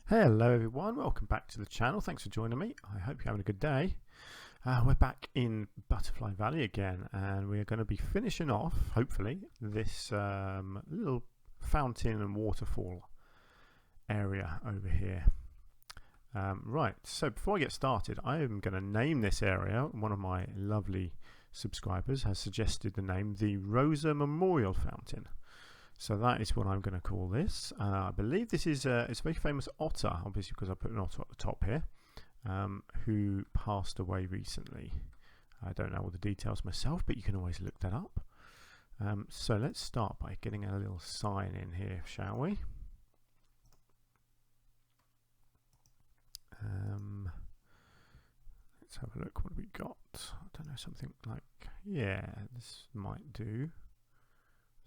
Hello everyone, welcome back to the channel. Thanks for joining me. I hope you're having a good day. We're back in Butterfly Valley again, and we're going to be finishing off, hopefully, this little fountain and waterfall area over here. Right, so before I get started, I am going to name this area. One of my lovely subscribers has suggested the name the Rosa Memorial Fountain. So that is what I'm going to call this. I believe this is it's a very famous otter, obviously because I put an otter at the top here, who passed away recently. I don't know all the details myself, but you can always look that up. So let's start by getting a little sign in here, shall we? Let's have a look what we got. I don't know, something like, yeah, this might do.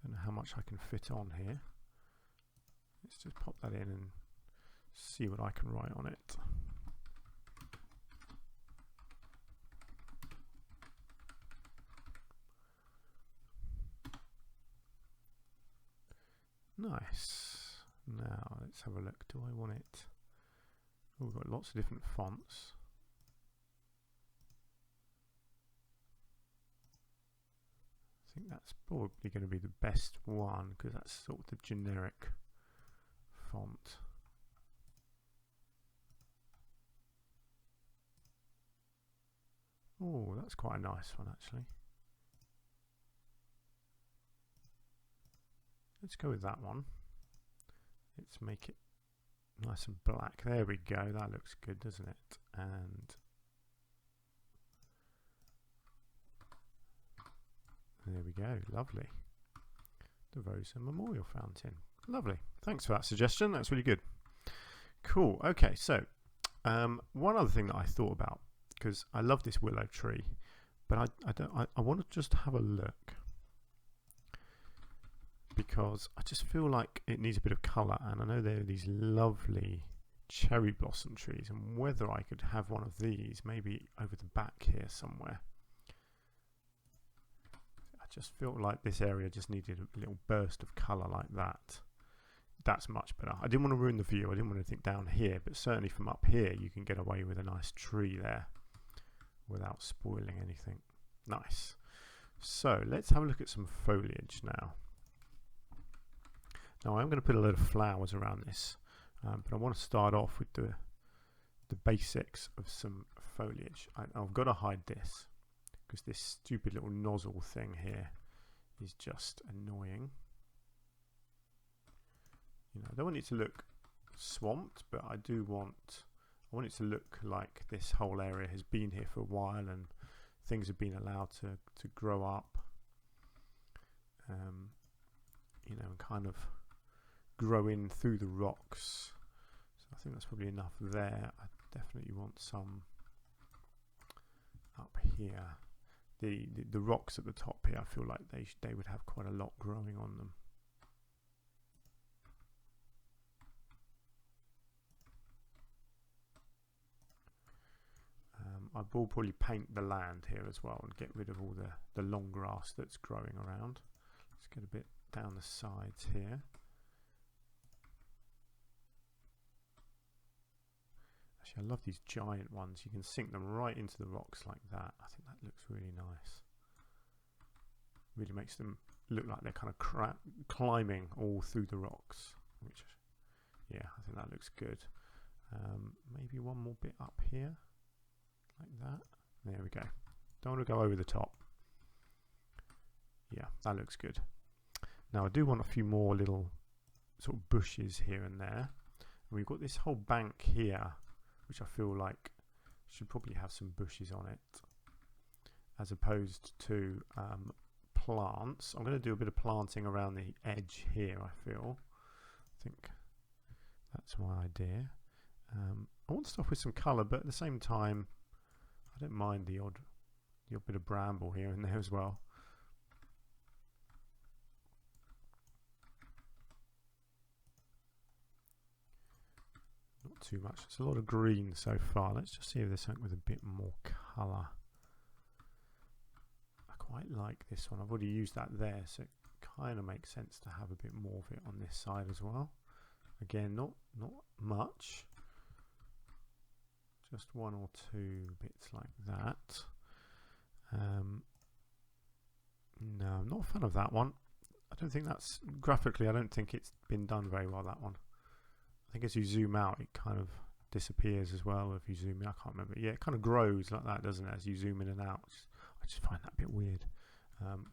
Don't know how much I can fit on here. Let's just pop that in and see what I can write on it. Nice. Now let's have a look. Do I want it? Oh, we've got lots of different fonts. I think that's probably going to be the best one because that's sort of the generic font. Oh, that's quite a nice one actually. Let's go with that one. Let's make it nice and black. There we go. That looks good, doesn't it? And there we go, lovely. The Rosa Memorial Fountain. Lovely. Thanks for that suggestion. That's really good. Cool. Okay, so one other thing that I thought about, because I love this willow tree, but I want to just have a look because I just feel like it needs a bit of colour, and I know there are these lovely cherry blossom trees, and whether I could have one of these maybe over the back here somewhere. Just felt like this area just needed a little burst of colour like that. That's much better. I didn't want to ruin the view. I didn't want anything down here, but certainly from up here you can get away with a nice tree there without spoiling anything. Nice. So let's have a look at some foliage now. Now I'm going to put a load of flowers around this, but I want to start off with the basics of some foliage. I've got to hide this, because this stupid little nozzle thing here is just annoying. You know, I don't want it to look swamped, but I want it to look like this whole area has been here for a while and things have been allowed to grow up, you know, and kind of grow in through the rocks. So I think that's probably enough there. I definitely want some up here. The rocks at the top here, I feel like they would have quite a lot growing on them. I will probably paint the land here as well and get rid of all the long grass that's growing around. Let's get a bit down the sides here. Actually, I love these giant ones. You can sink them right into the rocks like that. I think that looks really nice. Really makes them look like they're kind of climbing all through the rocks. Which, yeah, I think that looks good. Maybe one more bit up here, like that. There we go. Don't want to go over the top. Yeah, that looks good. Now I do want a few more little sort of bushes here and there. And we've got this whole bank here, which I feel like should probably have some bushes on it, as opposed to plants. I'm going to do a bit of planting around the edge here, I feel. I think that's my idea. I want stuff with some colour, but at the same time, I don't mind the odd bit of bramble here and there as well. Not too much. It's a lot of green so far. Let's just see if there's something with a bit more colour. I quite like this one. I've already used that there, so it kind of makes sense to have a bit more of it on this side as well. Again, not much. just one or two bits like that. No, I'm not a fan of that one. I don't think that's graphically, I don't think it's been done very well, that one. I think as you zoom out it kind of disappears as well. If you zoom in, I can't remember. Yeah, it kind of grows like that, doesn't it, as you zoom in and out. I just find that a bit weird.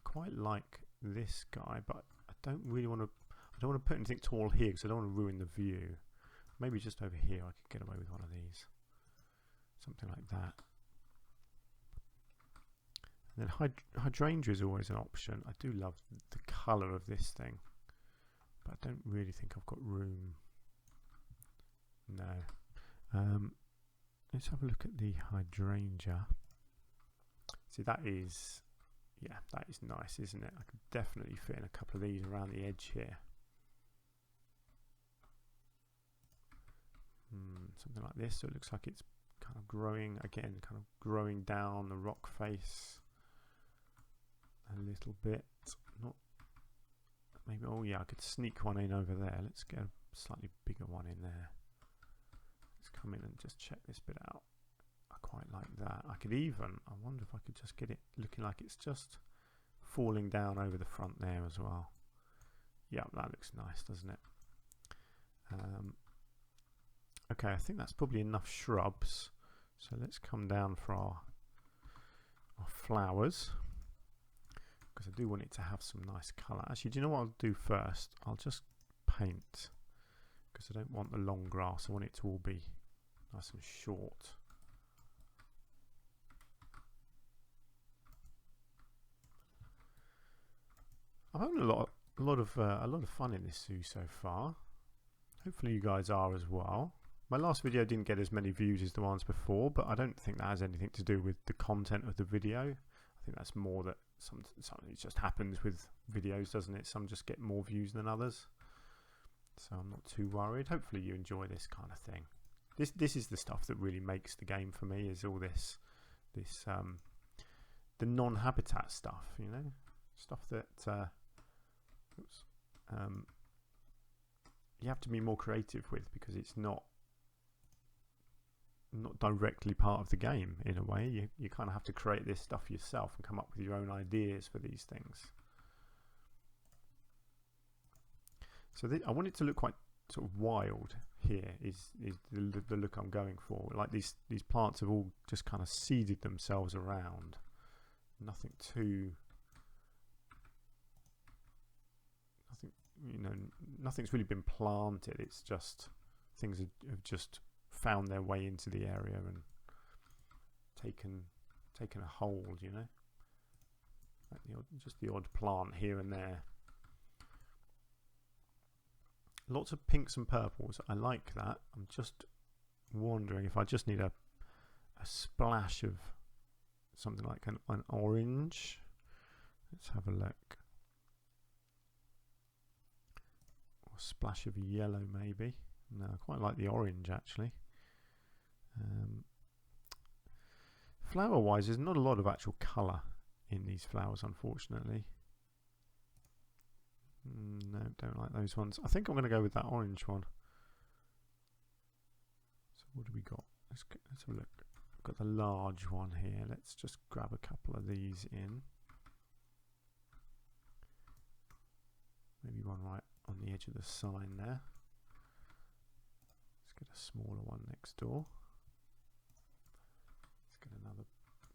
Quite like this guy, but I don't really want to, I don't want to put anything tall here because I don't want to ruin the view. Maybe just over here I could get away with one of these, something like that. And then hydrangea is always an option. I do love the colour of this thing, but I don't really think I've got room. No. Let's have a look at the hydrangea. See, that is, yeah, that is nice, isn't it? I could definitely fit in a couple of these around the edge here. Something like this, so it looks like it's kind of growing again, kind of growing down the rock face a little bit. Not maybe, oh yeah, I could sneak one in over there. Let's get a slightly bigger one in there. Let's come in and just check this bit out. I quite like that. I could even, I wonder if I could just get it looking like it's just falling down over the front there as well. Yeah, that looks nice, doesn't it? Okay, I think that's probably enough shrubs. So let's come down for our flowers, because I do want it to have some nice colour. Actually, do you know what I'll do first? I'll just paint, because I don't want the long grass. I want it to all be nice and short. I'm having a lot of fun in this zoo so far. Hopefully you guys are as well. My last video didn't get as many views as the ones before, but I don't think that has anything to do with the content of the video. I think that's more that something just happens with videos, doesn't it? Some just get more views than others. So I'm not too worried. Hopefully you enjoy this kind of thing. This is the stuff that really makes the game for me, is all this the non-habitat stuff, you know, stuff that you have to be more creative with, because it's not directly part of the game in a way. You kind of have to create this stuff yourself and come up with your own ideas for these things. So I want it to look quite sort of wild here, is the look I'm going for. Like these plants have all just kind of seeded themselves around. Nothing too, you know, nothing's really been planted. It's just things have just found their way into the area and taken a hold, you know, like just the odd plant here and there. Lots of pinks and purples. I like that. I'm just wondering if I just need a splash of something like an orange. Let's have a look. Or a splash of yellow maybe. No, I quite like the orange actually. Flower wise, there's not a lot of actual colour in these flowers, unfortunately. No, don't like those ones. I think I'm going to go with that orange one. So what do we got? Let's have a look. I've got the large one here. Let's just grab a couple of these in. Maybe one right on the edge of the sign there. Let's get a smaller one next door. Let's get another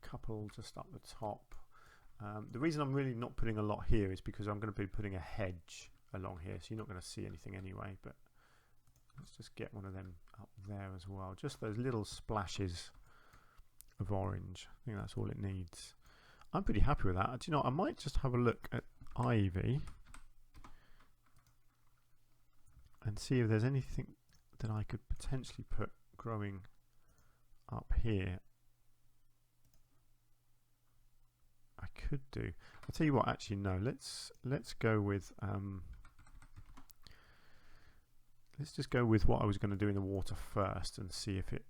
couple just up the top. The reason I'm really not putting a lot here is because I'm going to be putting a hedge along here, so you're not going to see anything anyway, but let's just get one of them up there as well. Just those little splashes of orange. I think that's all it needs. I'm pretty happy with that. Do you know what? I might just have a look at ivy and see if there's anything that I could potentially put growing up here. I could do. I'll tell you what, actually no, let's go with let's just go with what I was going to do in the water first and see if it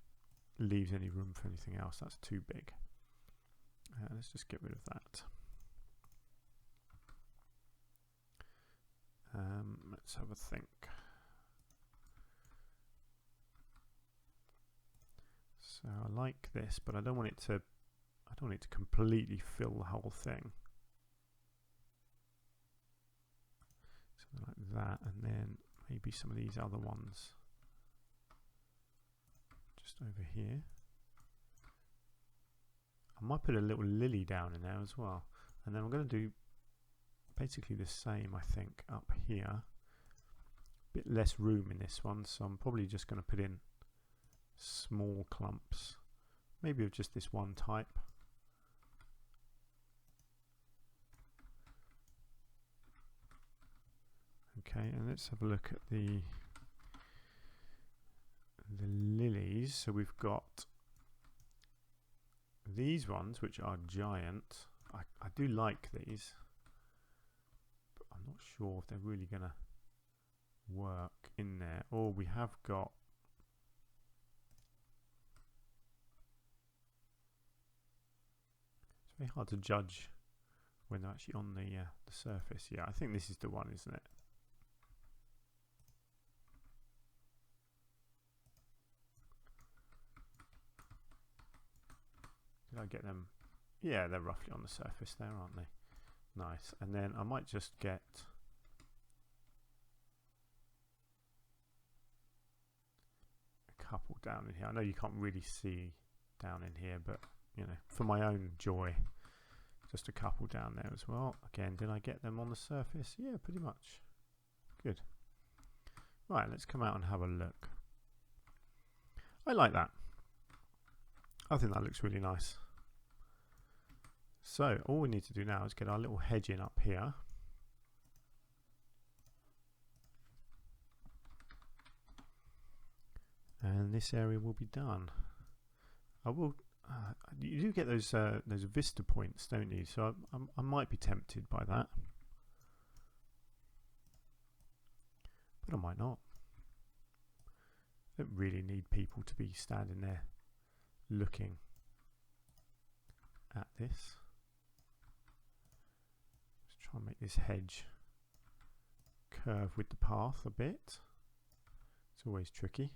leaves any room for anything else. That's too big. Let's just get rid of that. Let's have a think. So So I like this, but I don't want it to completely fill the whole thing. Something like that, and then maybe some of these other ones just over here. I might put a little lily down in there as well, and then I'm going to do basically the same, I think, up here. A bit less room in this one, so I'm probably just going to put in small clumps, maybe of just this one type. Okay, and let's have a look at the lilies. So we've got these ones, which are giant. I do like these, but I'm not sure if they're really going to work in there. Or we have got it's very hard to judge when they're actually on the surface. Yeah, I think this is the one, isn't it? Did I get them? Yeah, they're roughly on the surface there, aren't they? Nice. And then I might just get a couple down in here. I know you can't really see down in here, but you know, for my own joy, just a couple down there as well. Again, did I get them on the surface? Yeah, pretty much. Good. Right, let's come out and have a look. I like that. I think that looks really nice. So all we need to do now is get our little hedge in up here. And this area will be done. I will. You do get those vista points, don't you? So I might be tempted by that, but I might not. Don't really need people to be standing there looking at this. Let's try and make this hedge curve with the path a bit. It's always tricky.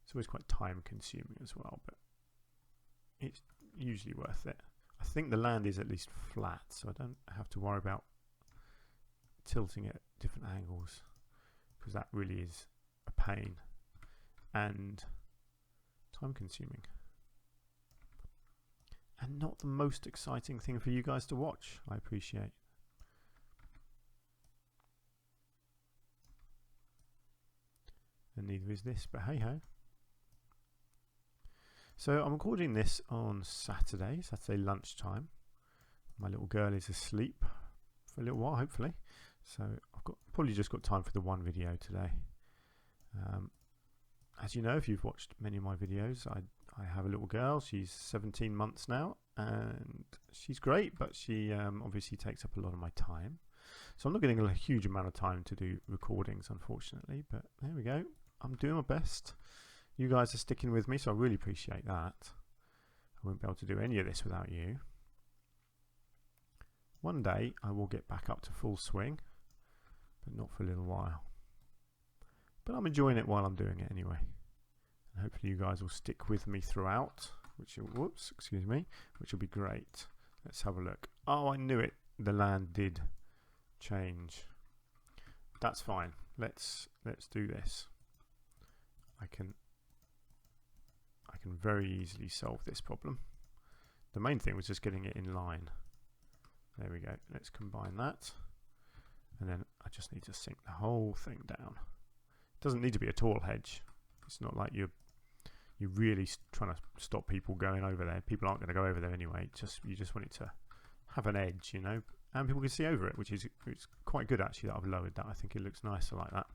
It's always quite time consuming as well, but it's usually worth it. I think the land is at least flat, so I don't have to worry about tilting it at different angles, because that really is a pain and time consuming and not the most exciting thing for you guys to watch, I appreciate. And neither is this, but hey ho. So I'm recording this on Saturday lunchtime. My little girl is asleep for a little while, hopefully. So I've probably just got time for the one video today. As you know, if you've watched many of my videos, I have a little girl. She's 17 months now, and she's great, but she obviously takes up a lot of my time. So I'm not getting a huge amount of time to do recordings, unfortunately, but there we go. I'm doing my best. You guys are sticking with me, so I really appreciate that. I wouldn't be able to do any of this without you. One day I will get back up to full swing, but not for a little while. But I'm enjoying it while I'm doing it anyway. And hopefully you guys will stick with me throughout, which will be great. Let's have a look. Oh, I knew it. The land did change. That's fine. Let's do this. I can very easily solve this problem. The main thing was just getting it in line. There we go. Let's combine that, and then I just need to sink the whole thing down. It doesn't need to be a tall hedge. It's not like you're really trying to stop people going over there. People aren't going to go over there anyway. You just want it to have an edge, you know, and people can see over it, which is it's quite good actually that I've lowered that. I think it looks nicer like that.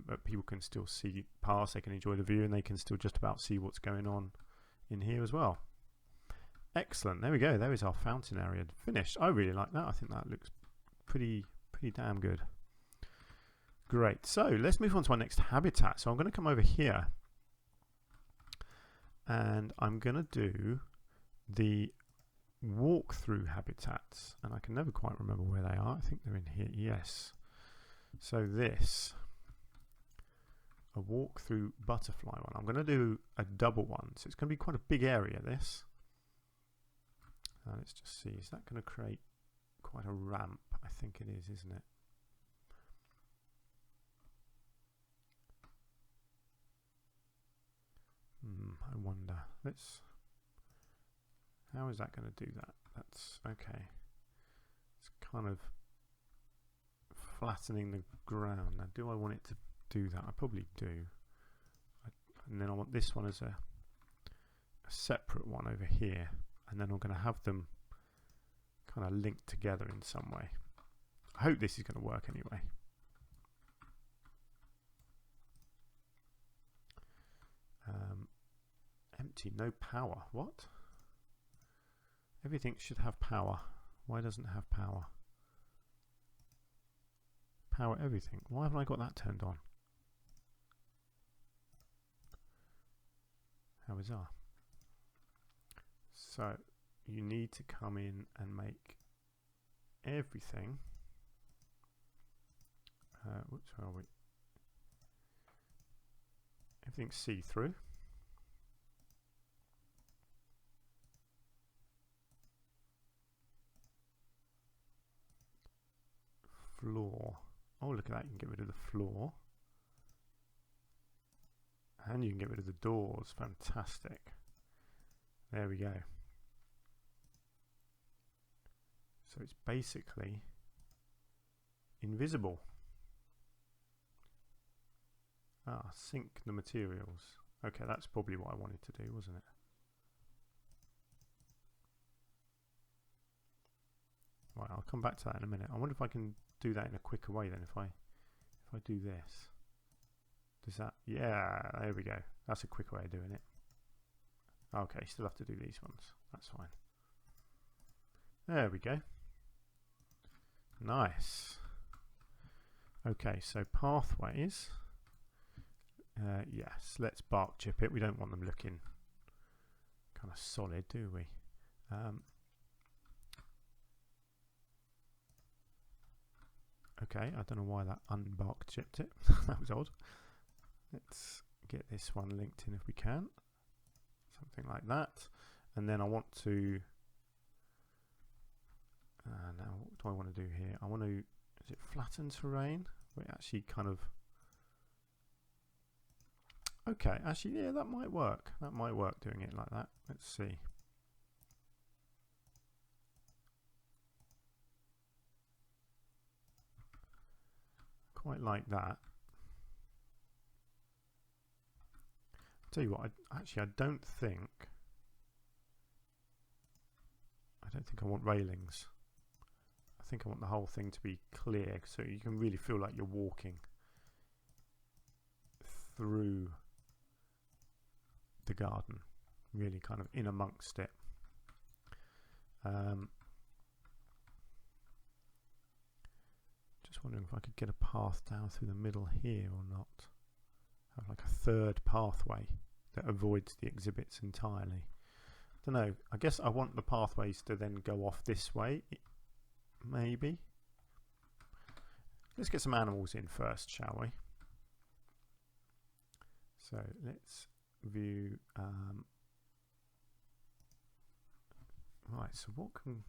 But people can still see past, they can enjoy the view, and they can still just about see what's going on in here as well. Excellent. There we go. There is our fountain area finished. I really like that. I think that looks pretty damn good. Great. So let's move on to our next habitat. So I'm going to come over here and I'm going to do the walk-through habitats, and I can never quite remember where they are. I think they're in here. Yes. So this a walk through butterfly one. I'm going to do a double one, so it's going to be quite a big area, this. Let's just see, is that going to create quite a ramp? I think it is, isn't it? I wonder. How is that going to do that? That's okay. It's kind of flattening the ground. Now, do I want it to do that? I probably do. And then I want this one as a separate one over here. And then I'm going to have them kind of linked together in some way. I hope this is going to work anyway. Empty, no power. What? Everything should have power. Why doesn't it have power? Power everything. Why haven't I got that turned on? How bizarre. So you need to come in and make everything. Whoops, where are we? Everything see-through. Floor. Oh, look at that. You can get rid of the floor. And you can get rid of the doors. Fantastic. There we go. So it's basically invisible. Sync the materials. Okay, that's probably what I wanted to do, wasn't it? Right, I'll come back to that in a minute. I wonder if I can do that in a quicker way then. If I do this, does that? Yeah, there we go. That's a quicker way of doing it. Okay, still have to do these ones. That's fine. There we go. Nice. Okay, so pathways. Yes, let's bark chip it. We don't want them looking kind of solid, do we? Okay, I don't know why that unbark chipped it. That was odd. Let's get this one linked in if we can. Something like that. And then I want to... now, what do I want to do here? I want to... Is it flatten terrain? Where it actually kind of... Okay, actually, yeah, that might work. That might work doing it like that. Let's see. Quite like that. I'll tell you what, I don't think I want railings. I think I want the whole thing to be clear so you can really feel like you're walking through the garden, really kind of in amongst it. Just wondering if I could get a path down through the middle here or not. Have like a third pathway that avoids the exhibits entirely. I don't know. I guess I want the pathways to then go off this way, maybe. Let's get some animals in first, shall we? So let's view. Right. So what can?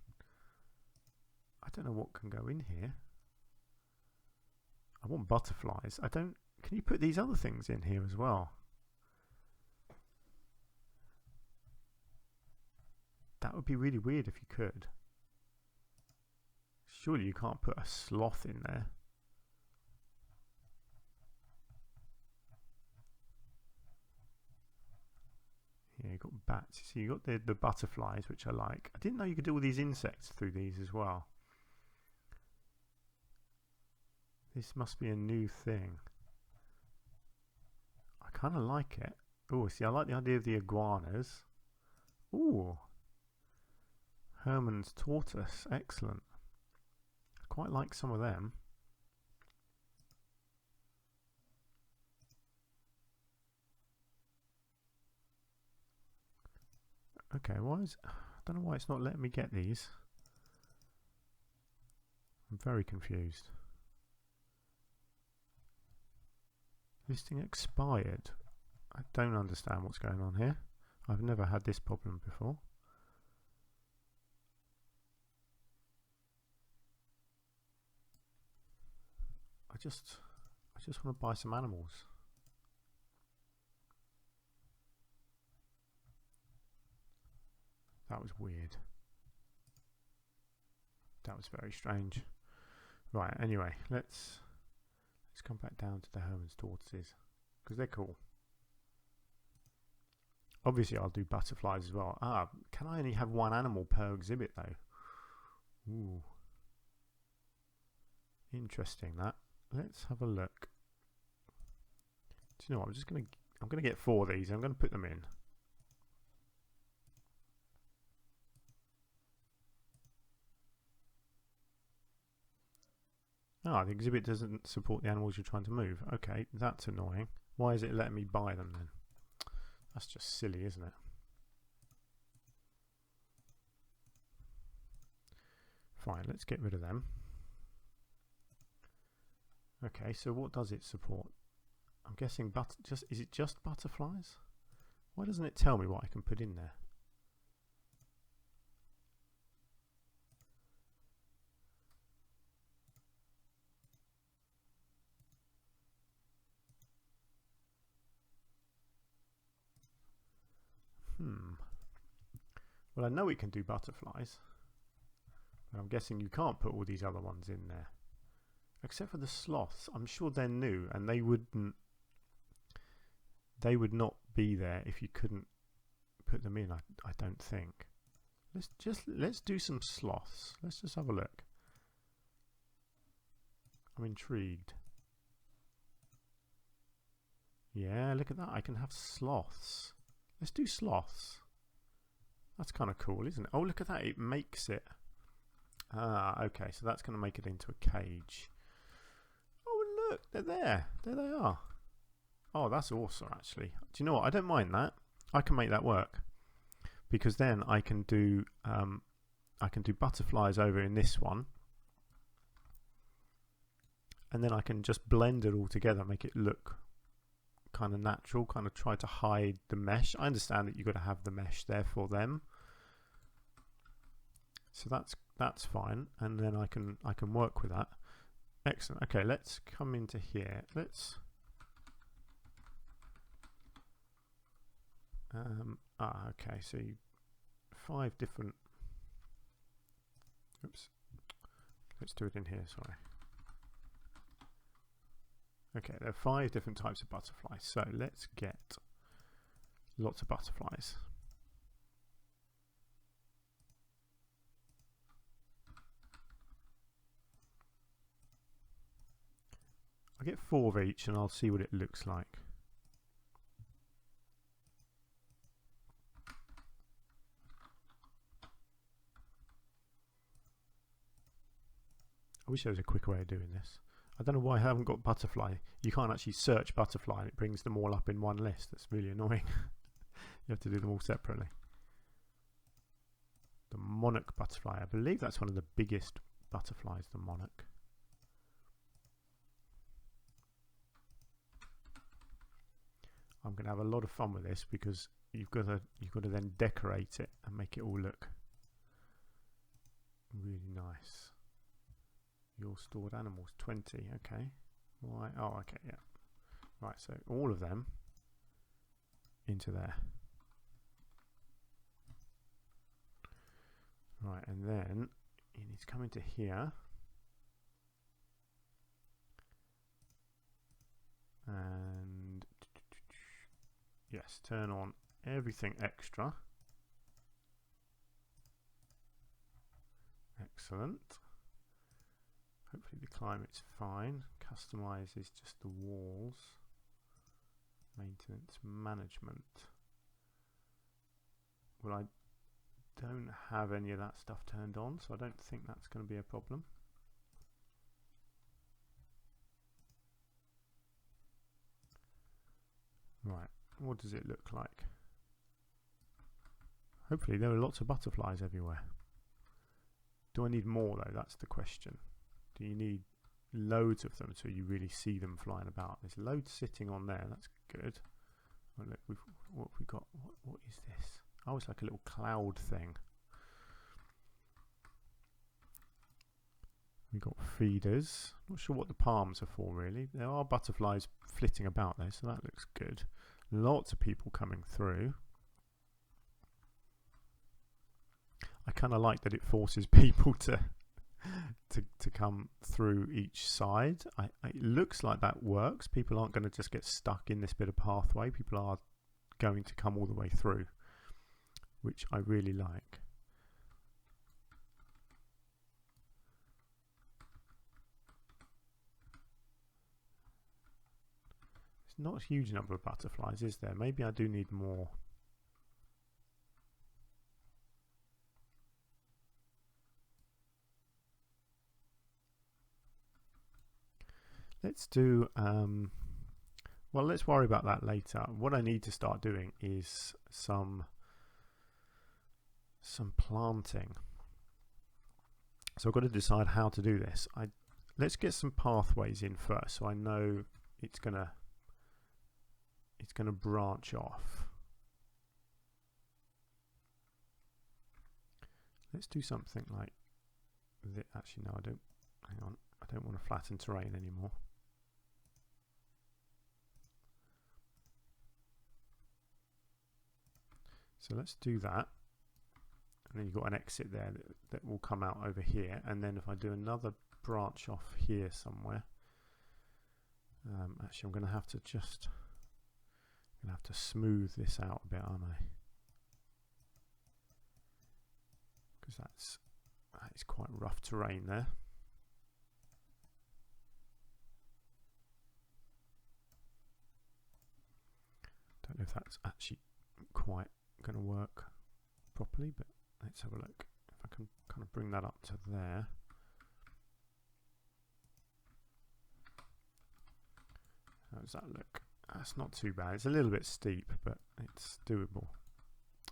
I don't know what can go in here. I want butterflies. I don't. Can you put these other things in here as well? That would be really weird if you could. Surely you can't put a sloth in there. Yeah, you've got bats. So you've got the butterflies, which I like. I didn't know you could do all these insects through these as well. This must be a new thing. I kind of like it. Oh, see, I like the idea of the iguanas. Ooh. Herman's tortoise. Excellent. I quite like some of them. Okay, why is... I don't know why it's not letting me get these. I'm very confused. Listing expired. I don't understand what's going on here. I've never had this problem before. I just want to buy some animals. That was weird. That was very strange. Right, anyway, let's come back down to the Herman's tortoises because they're cool. Obviously I'll do butterflies as well. Can I only have one animal per exhibit though? Ooh. Interesting that. Let's have a look. Do you know what? I'm gonna get 4 of these and I'm gonna put them in. The exhibit doesn't support the animals you're trying to move. Okay, that's annoying. Why is it letting me buy them then? That's just silly, isn't it? Fine, let's get rid of them. Okay, so what does it support? I'm guessing is it just butterflies? Why doesn't it tell me what I can put in there? Well, I know we can do butterflies, but I'm guessing you can't put all these other ones in there. Except for the sloths. I'm sure they're new and they would not be there if you couldn't put them in, I don't think. Let's do some sloths. Let's just have a look. I'm intrigued. Yeah, look at that. I can have sloths. Let's do sloths. That's kind of cool, isn't it? Oh, look at that. It makes it. Okay. So that's going to make it into a cage. Oh, look. They're there. There they are. Oh, that's awesome, actually. Do you know what? I don't mind that. I can make that work. Because then I can do butterflies over in this one. And then I can just blend it all together, make it look kind of natural, kind of try to hide the mesh. I understand that you've got to have the mesh there for them, so that's fine, and then I can work with that. Excellent. Okay, let's come into here. Let's okay, so 5 different, oops, let's do it in here, sorry. Okay, there are 5 different types of butterflies, so let's get lots of butterflies. I'll get 4 of each and I'll see what it looks like. I wish there was a quicker way of doing this. I don't know why I haven't got butterfly. You can't actually search butterfly and it brings them all up in one list. That's really annoying. You have to do them all separately. The monarch butterfly. I believe that's one of the biggest butterflies, the monarch. I'm going to have a lot of fun with this because you've got to then decorate it and make it all look really nice. Your stored animals, 20, okay. Why? Oh, okay, yeah. Right, so all of them into there. Right, and then you need to come into here. And yes, turn on everything extra. Excellent. Hopefully the climate's fine. Customize is just the walls. Maintenance management. Well, I don't have any of that stuff turned on, so I don't think that's going to be a problem. Right, what does it look like? Hopefully there are lots of butterflies everywhere. Do I need more though? That's the question. Do you need loads of them, so you really see them flying about. There's loads sitting on there. That's good. Oh, look, what have we got? What is this? Oh, it's like a little cloud thing. We've got feeders. Not sure what the palms are for, really. There are butterflies flitting about there, so that looks good. Lots of people coming through. I kind of like that it forces people to come through each side. It looks like that works. People aren't going to just get stuck in this bit of pathway. People are going to come all the way through, which I really like. It's not a huge number of butterflies, is there? Maybe I do need more. Let's do, well, let's worry about that later. What I need to start doing is some planting. So I've got to decide how to do this. Let's get some pathways in first, so I know it's gonna branch off. Let's do something like this. Actually, no, I don't. Hang on, I don't want to flatten terrain anymore. So let's do that, and then you've got an exit there that will come out over here, and then if I do another branch off here somewhere, actually I'm going to have to smooth this out a bit, aren't I? Because that is quite rough terrain there. Don't know if that's actually quite going to work properly, but let's have a look. If I can kind of bring that up to there. How does that look? That's not too bad. It's a little bit steep, but it's doable.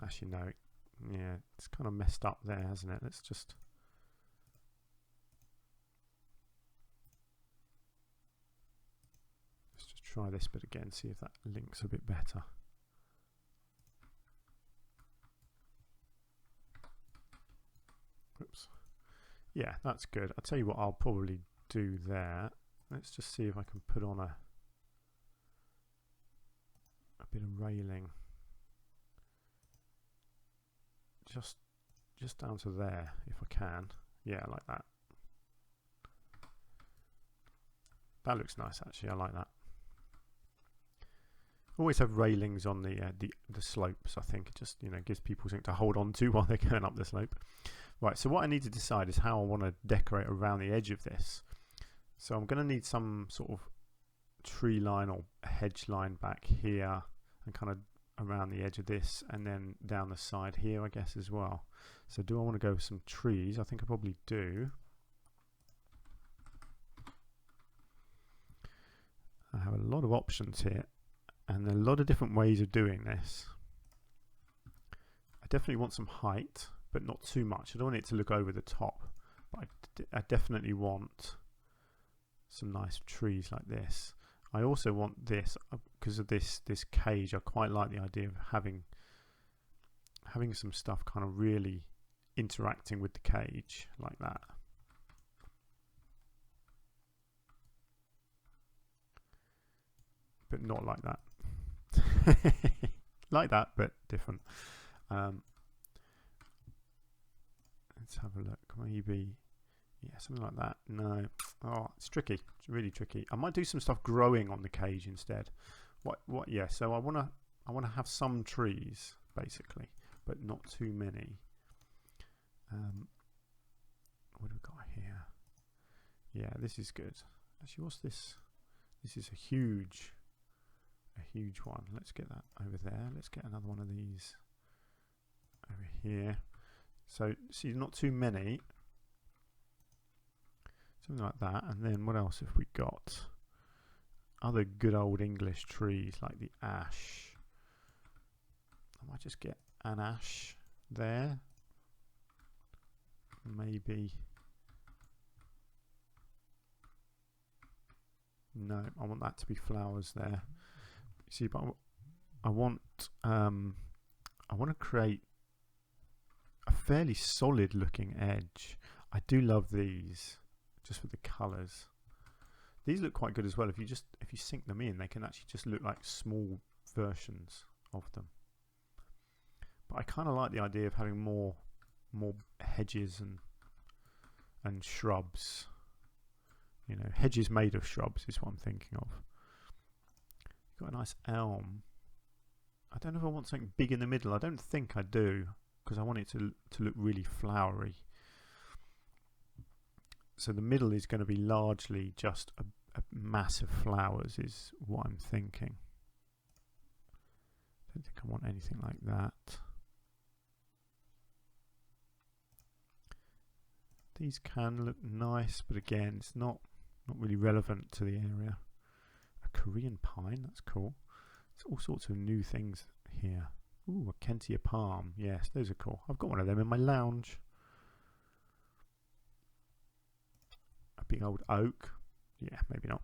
Actually, no. Yeah, it's kind of messed up there, hasn't it? Let's just try this bit again, see if that links a bit better. Oops. Yeah, that's good. I'll tell you what I'll probably do there. Let's just see if I can put on a bit of railing just down to there if I can. Yeah, like that. That looks nice, actually. I like that. Always have railings on the slopes. I think it just, you know, gives people something to hold on to while they're going up the slope. Right, so what I need to decide is how I want to decorate around the edge of this. So I'm going to need some sort of tree line or hedge line back here and kind of around the edge of this, and then down the side here, I guess, as well. So do I want to go with some trees? I think I probably do. I have a lot of options here and a lot of different ways of doing this. I definitely want some height, but not too much. I don't want it to look over the top, but I definitely want some nice trees like this. I also want this because of this cage. I quite like the idea of having some stuff kind of really interacting with the cage like that. But not like that. Like that, but different. Let's have a look. Maybe, yeah, something like that. No. Oh, it's tricky. It's really tricky. I might do some stuff growing on the cage instead. What? Yeah. So I wanna have some trees basically, but not too many. What do we got here? Yeah, this is good. Actually, what's this? This is a huge one. Let's get that over there. Let's get another one of these over here. So see, not too many. Something like that. And then what else have we got? Other good old English trees like the ash. I might just get an ash there. Maybe No, I want that to be flowers there. See, but I want to create a fairly solid looking edge. I do love these, just with the colours. These look quite good as well. If you sink them in, they can actually just look like small versions of them. But I kind of like the idea of having more hedges and shrubs. You know, hedges made of shrubs is what I'm thinking of. Got a nice elm. I don't know if I want something big in the middle. I don't think I do, because I want it to look really flowery. So the middle is going to be largely just a mass of flowers is what I'm thinking. I don't think I want anything like that. These can look nice, but again, it's not really relevant to the area. A Korean pine, that's cool. There's all sorts of new things here. Ooh, a Kentia palm. Yes, those are cool. I've got one of them in my lounge. A big old oak. Yeah, maybe not.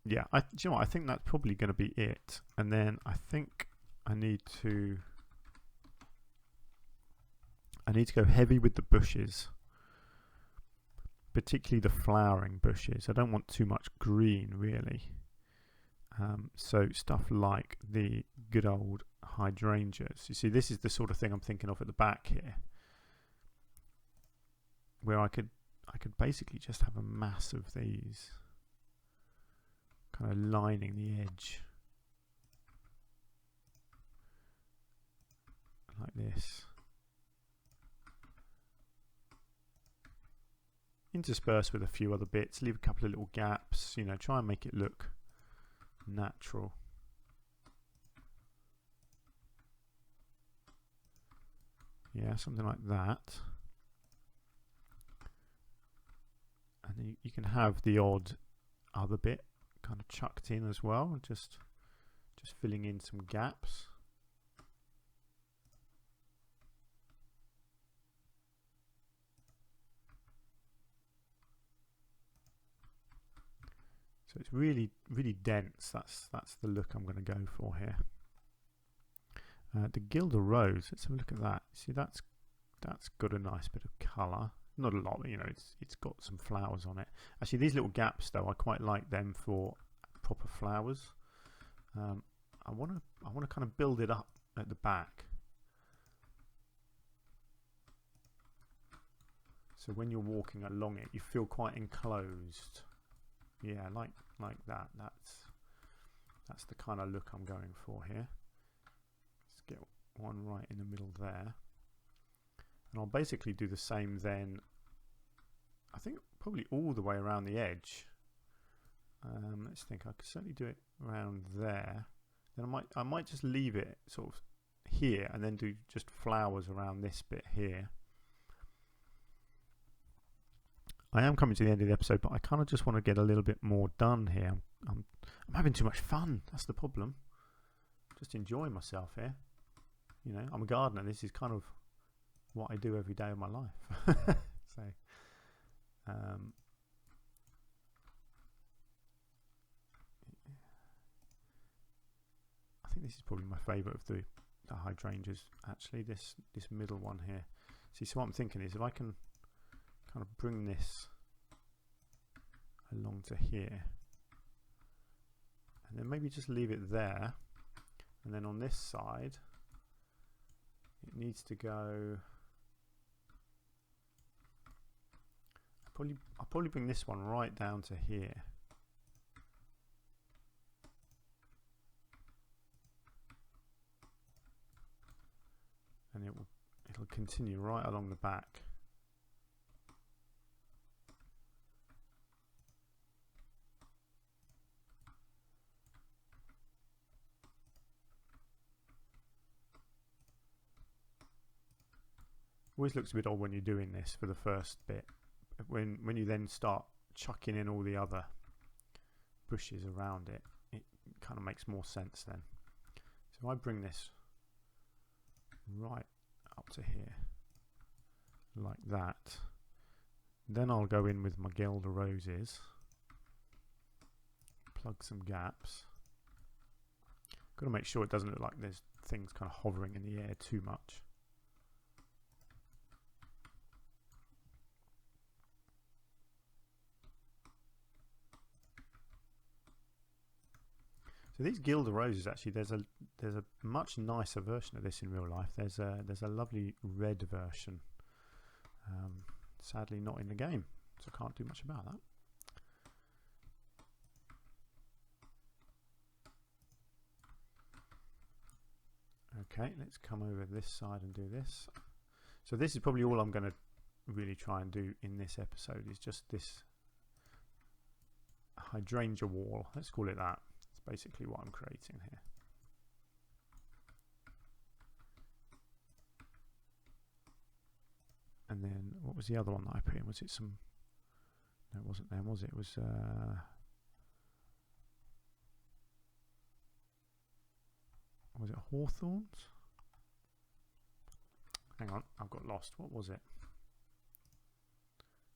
Yeah, do you know what? I think that's probably going to be it. And then I think I need to go heavy with the bushes, particularly the flowering bushes. I don't want too much green, really. So stuff like the good old hydrangeas. You see, this is the sort of thing I'm thinking of at the back here, where I could basically just have a mass of these kind of lining the edge like this, interspersed with a few other bits, leave a couple of little gaps, you know, try and make it look natural. Yeah, something like that. And then you can have the odd other bit kind of chucked in as well, just filling in some gaps. So it's really dense. That's the look I'm going to go for here. The Gilder Rose. Let's have a look at that. See, that's got a nice bit of colour. Not a lot, but you know, it's got some flowers on it. Actually, these little gaps though, I quite like them for proper flowers. I want to kind of build it up at the back. So when you're walking along it, you feel quite enclosed. Yeah, like that. That's the kind of look I'm going for here. Let's get one right in the middle there. And I'll basically do the same then, I think probably all the way around the edge. Let's think, I could certainly do it around there. Then I might just leave it sort of here and then do just flowers around this bit here. I am coming to the end of the episode, but I kind of just want to get a little bit more done here. I'm having too much fun. That's the problem. Just enjoying myself here. You know, I'm a gardener. This is kind of what I do every day of my life. So, I think this is probably my favourite of the hydrangeas. Actually, this middle one here. See, so what I'm thinking is if I can kind of bring this along to here, and then maybe just leave it there, and then on this side it needs to go. I'll probably bring this one right down to here. And it'll continue right along the back. Always looks a bit odd when you're doing this for the first bit. When you then start chucking in all the other bushes around it, it kind of makes more sense then. So I bring this right up to here like that, then I'll go in with my Gilder Roses plug some gaps. Got to make sure it doesn't look like there's things kind of hovering in the air too much. So these Gilder roses, actually, there's a much nicer version of this in real life. There's a lovely red version. Sadly, not in the game, so I can't do much about that. Okay, let's come over this side and do this. So this is probably all I'm going to really try and do in this episode, is just this hydrangea wall. Let's call it that. It's basically what I'm creating here. And then what was the other one that I put in? Was it some... No, it wasn't them, was it? It was... Was it hawthorns? Hang on, I've got lost. What was it?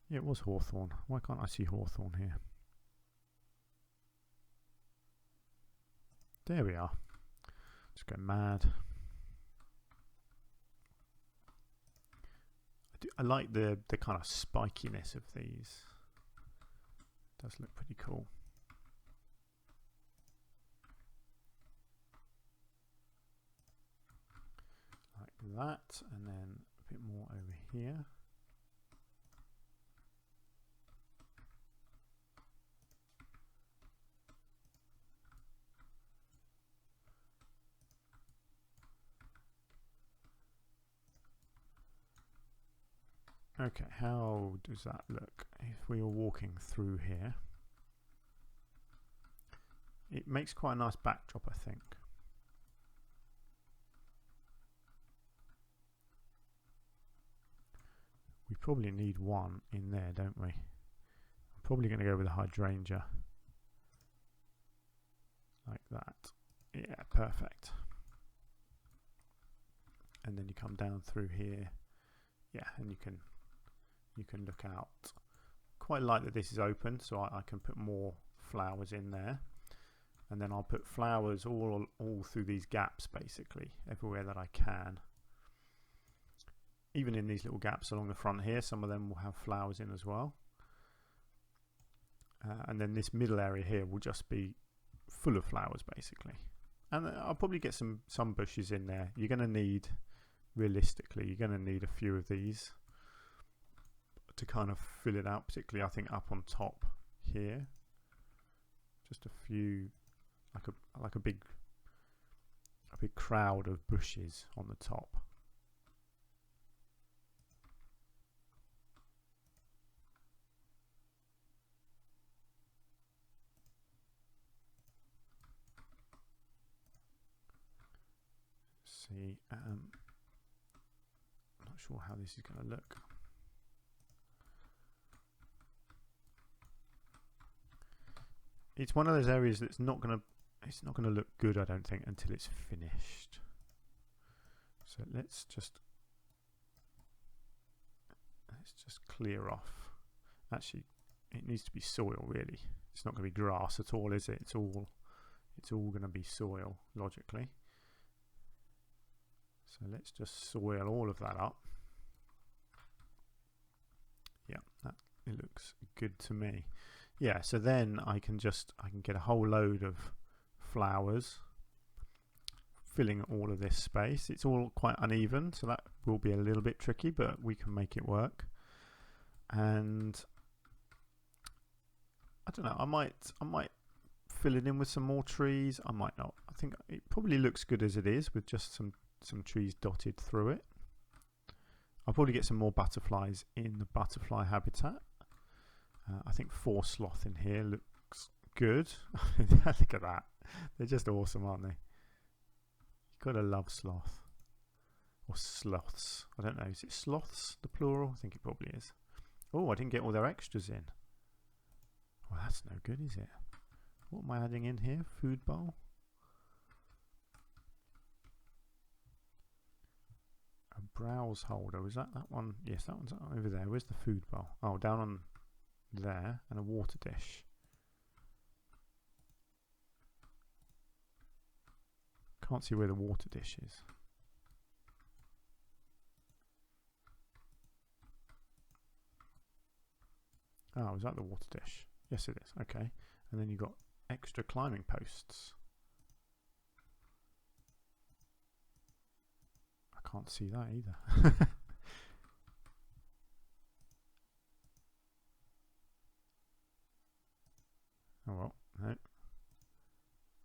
Yeah, it was hawthorn. Why can't I see hawthorn here? There we are. Just go mad. I like the kind of spikiness of these. It does look pretty cool. Like that, and then a bit more over here. Okay, how does that look if we were walking through here? It makes quite a nice backdrop, I think. We probably need one in there, don't we? I'm probably going to go with a hydrangea. Like that. Yeah, perfect. And then you come down through here. Yeah, and you can look out. Quite like that this is open, so I can put more flowers in there. And then I'll put flowers all through these gaps, basically, everywhere that I can. Even in these little gaps along the front here, some of them will have flowers in as well. And then this middle area here will just be full of flowers, basically. And I'll probably get some bushes in there. You're going to need, realistically, you're going to need a few of these to kind of fill it out, particularly I think up on top here. Just a few, like a big crowd of bushes on the top. See, I'm not sure how this is going to look. It's one of those areas that's not going to look good, I don't think, until it's finished. So let's just clear off. Actually, it needs to be soil, really. It's not going to be grass at all, is it? It's all going to be soil, logically. So let's just soil all of that up. Yeah, it looks good to me. Yeah, so then I can get a whole load of flowers filling all of this space. It's all quite uneven, so that will be a little bit tricky, but we can make it work. And I don't know, I might fill it in with some more trees. I might not. I think it probably looks good as it is, with just some trees dotted through it. I'll probably get some more butterflies in the butterfly habitat. I think 4 sloth in here looks good. Look at that. They're just awesome, aren't they? You've got to love sloth. Or sloths. I don't know. Is it sloths, the plural? I think it probably is. Oh, I didn't get all their extras in. Well, that's no good, is it? What am I adding in here? Food bowl? A browse holder. Was that one? Yes, that one's over there. Where's the food bowl? Oh, down on there, and a water dish. Can't see where the water dish is. Oh, is that the water dish? Yes, it is. Okay. And then you've got extra climbing posts. I can't see that either. Oh well, no.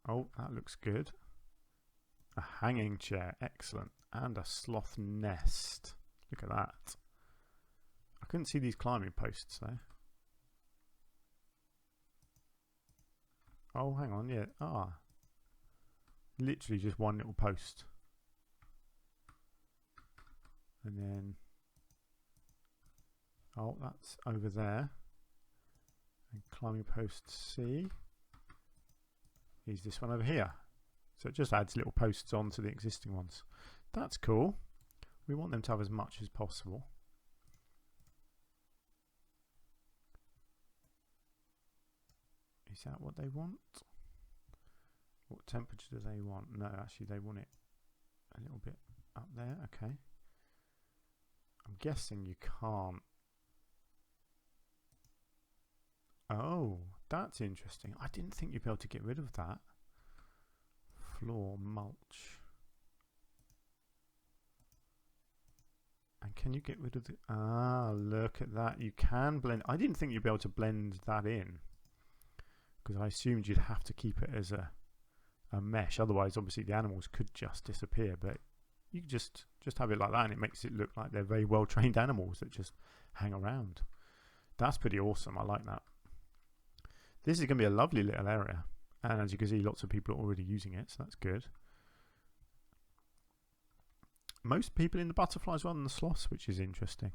Oh, that looks good. A hanging chair, excellent. And a sloth nest. Look at that. I couldn't see these climbing posts though. Oh, hang on, yeah. Ah. Literally just one little post. And then... oh, that's over there. And climbing post C is this one over here. So it just adds little posts onto the existing ones. That's cool. We want them to have as much as possible. Is that what they want? What temperature do they want? No, actually they want it a little bit up there. Okay. I'm guessing you can't. Oh, that's interesting. I didn't think you'd be able to get rid of that. Floor mulch. And can you get rid of the... ah, look at that. You can blend... I didn't think you'd be able to blend that in, because I assumed you'd have to keep it as a mesh. Otherwise, obviously, the animals could just disappear. But you just have it like that, and it makes it look like they're very well-trained animals that just hang around. That's pretty awesome. I like that. This is going to be a lovely little area. And as you can see, lots of people are already using it, so that's good. Most people in the butterflies rather than the sloths, which is interesting.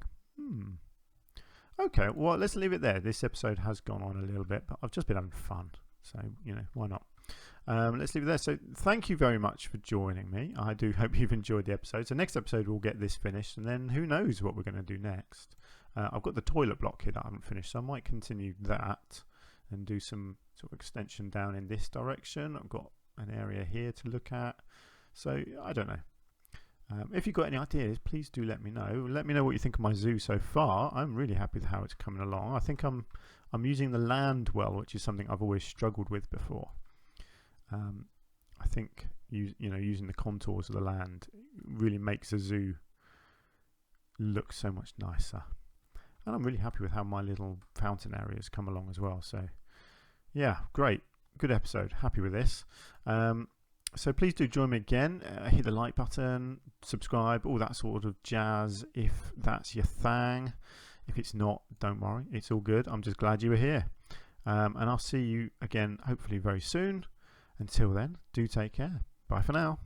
Okay, well, let's leave it there. This episode has gone on a little bit, but I've just been having fun. So, you know, why not? Let's leave it there. So thank you very much for joining me. I do hope you've enjoyed the episode. So next episode, we'll get this finished, and then who knows what we're going to do next. I've got the toilet block here that I haven't finished, so I might continue that and do some sort of extension down in this direction. I've got an area here to look at. So I don't know. If you've got any ideas, please do let me know. Let me know what you think of my zoo so far. I'm really happy with how it's coming along. I think I'm using the land well, which is something I've always struggled with before. I think using the contours of the land really makes a zoo look so much nicer. And I'm really happy with how my little fountain areas come along as well. So yeah, great. Good episode. Happy with this. So please do join me again. Hit the like button, subscribe, all that sort of jazz if that's your thing. If it's not, don't worry. It's all good. I'm just glad you were here. And I'll see you again hopefully very soon. Until then, do take care. Bye for now.